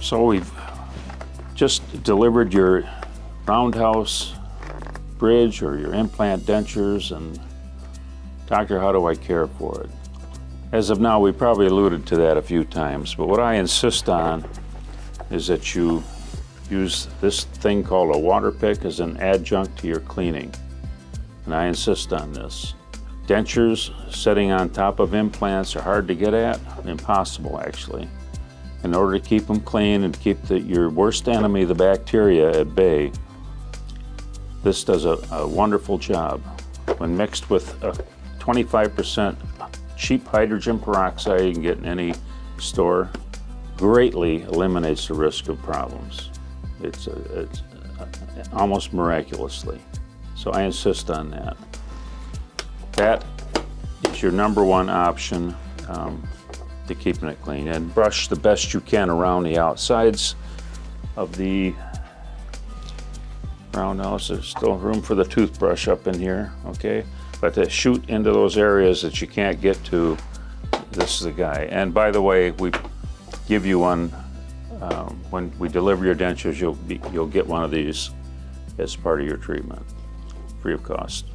So we've just delivered your roundhouse bridge or your implant dentures, and doctor, how do I care for it? As of now, we probably alluded to that a few times, but what I insist on is that you use this thing called a Waterpik as an adjunct to your cleaning. And I insist on this. Dentures sitting on top of implants are hard to get at, impossible actually. In order to keep them clean and keep your worst enemy, the bacteria, at bay, this does a wonderful job. When mixed with a 25% cheap hydrogen peroxide you can get in any store, greatly eliminates the risk of problems. It's almost miraculously. So I insist on that. That is your #1 option to keeping it clean. And brush the best you can around the outsides of the roundhouse. There's still room for the toothbrush up in here, okay? But to shoot into those areas that you can't get to, this is the guy. And by the way, we give you one, when we deliver your dentures, you'll get one of these as part of your treatment, free of cost.